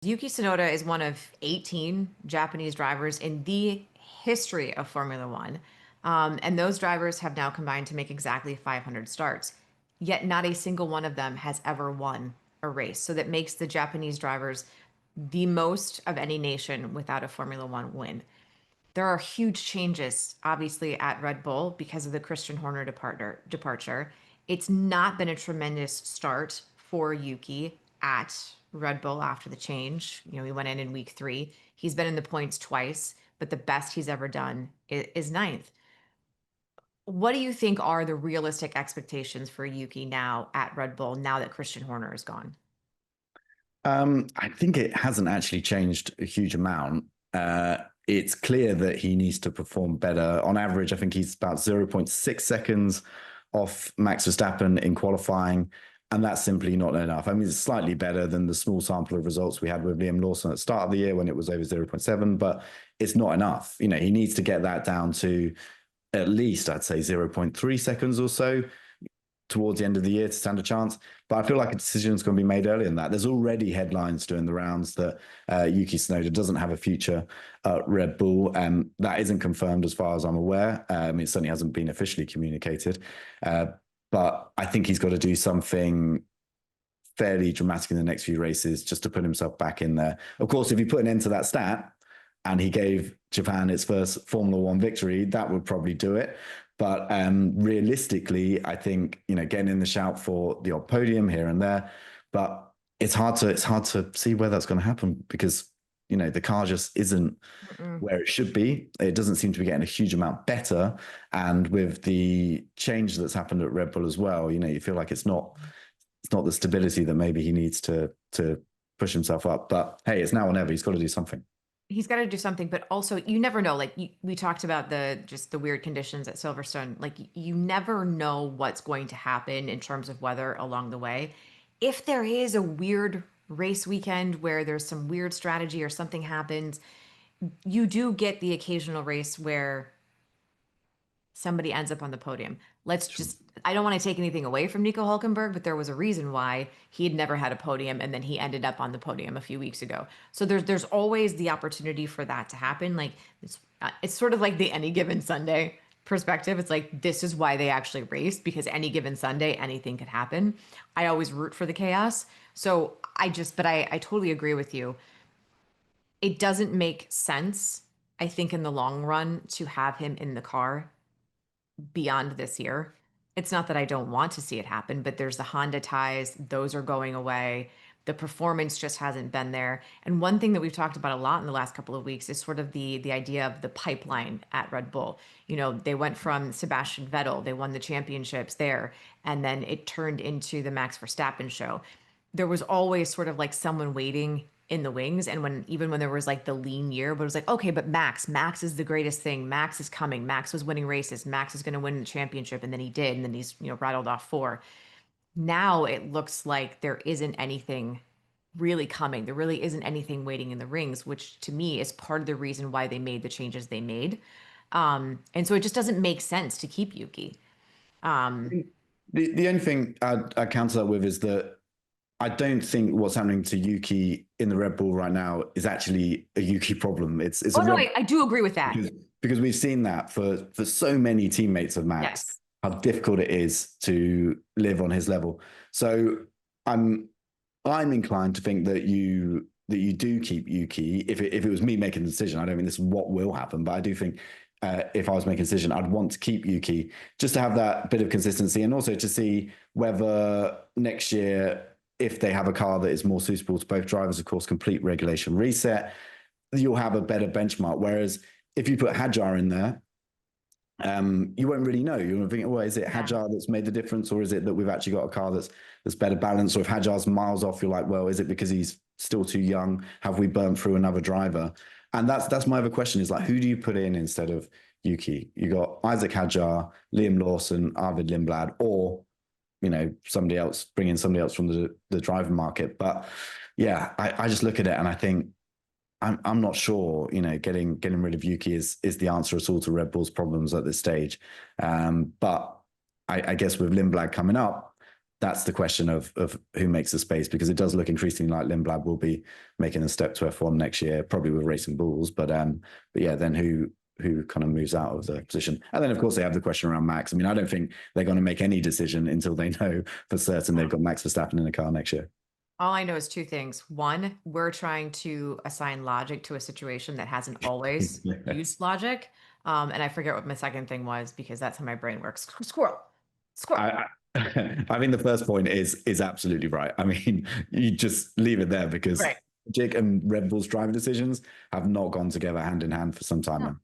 Yuki Tsunoda is one of 18 Japanese drivers in the history of Formula One. And those drivers have now combined to make exactly 500 starts. Yet not a single one of them has ever won a race. So that makes the Japanese drivers the most of any nation without a Formula One win. There are huge changes, obviously, at Red Bull because of the Christian Horner departure. It's not been a tremendous start for Yuki at Red Bull after the change. He went in week three. He's been in the points twice, but the best he's ever done is ninth. What do you think are the realistic expectations for Yuki now at Red Bull, now that Christian Horner is gone? I think it hasn't actually changed a huge amount. It's clear that he needs to perform better. On average, I think he's about 0.6 seconds off Max Verstappen in qualifying, and that's simply not enough. I mean, it's slightly better than the small sample of results we had with Liam Lawson at the start of the year when it was over 0.7, but it's not enough. He needs to get that down to at least, I'd say, 0.3 seconds or so towards the end of the year to stand a chance. But I feel like a decision is going to be made earlier than that. There's already headlines doing the rounds that Yuki Tsunoda doesn't have a future at Red Bull. That isn't confirmed as far as I'm aware. It certainly hasn't been officially communicated. But I think he's got to do something fairly dramatic in the next few races just to put himself back in there. Of course, if you put an end to that stat and he gave Japan its first Formula One victory, that would probably do it. But realistically, I think, getting in the shout for the odd podium here and there, but it's hard to see where that's going to happen because, the car just isn't where it should be. It doesn't seem to be getting a huge amount better. And with the change that's happened at Red Bull as well, you feel like it's not the stability that maybe he needs to push himself up. But hey, it's now or never. He's got to do something. He's got to do something, but also you never know. Like we talked about the weird conditions at Silverstone. Like you never know what's going to happen in terms of weather along the way. If there is a weird race weekend where there's some weird strategy or something happens, you do get the occasional race where somebody ends up on the podium. I don't want to take anything away from Nico Hulkenberg, but there was a reason why he had never had a podium and then he ended up on the podium a few weeks ago. So there's always the opportunity for that to happen. Like it's sort of like the any given Sunday perspective. It's like this is why they actually race, because any given Sunday anything could happen. I always root for the chaos. So I totally agree with you. It doesn't make sense, I think, in the long run to have him in the car beyond this year. It's not that I don't want to see it happen, but there's the Honda ties, those are going away. The performance just hasn't been there. And one thing that we've talked about a lot in the last couple of weeks is sort of the idea of the pipeline at Red Bull. They went from Sebastian Vettel, they won the championships there, and then it turned into the Max Verstappen show. There was always sort of like someone waiting in the wings. And even when there was like the lean year, but it was like, okay, but Max is the greatest thing. Max is coming. Max was winning races. Max is going to win the championship. And then he did. And then he's, rattled off four. Now it looks like there isn't anything really coming. There really isn't anything waiting in the rings, which to me is part of the reason why they made the changes they made. And so it just doesn't make sense to keep Yuki. The only thing I'd counter that with is that I don't think what's happening to Yuki in the Red Bull right now is actually a Yuki problem. It's Oh, no, I do agree with that. Because we've seen that for so many teammates of Max, Yes. how difficult it is to live on his level. So I'm inclined to think that you do keep Yuki. If it was me making the decision, I don't think this is what will happen, but I do think if I was making a decision, I'd want to keep Yuki just to have that bit of consistency and also to see whether next year, if they have a car that is more suitable to both drivers, of course, complete regulation reset, you'll have a better benchmark. Whereas if you put Hadjar in there, you won't really know. You're thinking, well, is it Hadjar that's made the difference, or is it that we've actually got a car that's better balanced? Or if Hadjar's miles off, you're like, well, is it because he's still too young? Have we burnt through another driver? And that's my other question is like, who do you put in instead of Yuki? You got Isaac Hadjar, Liam Lawson, Arvid Lindblad, or somebody else, bring in somebody else from the driver market. But yeah, I just look at it and I think I'm not sure, getting rid of Yuki is the answer at all to Red Bull's problems at this stage. But I guess with Lindblad coming up, that's the question of who makes the space, because it does look increasingly like Lindblad will be making a step to F1 next year, probably with Racing Bulls. But yeah, then who kind of moves out of the position? And then of course they have the question around Max. I mean, I don't think they're going to make any decision until they know for certain they've got Max Verstappen in the car next year. All I know is two things. One, we're trying to assign logic to a situation that hasn't always Yeah. used logic. And I forget what my second thing was because that's how my brain works. Squirrel, squirrel. I mean, the first point is absolutely right. I mean, you just leave it there because Right. Jake and Red Bull's driving decisions have not gone together hand in hand for some time No. now.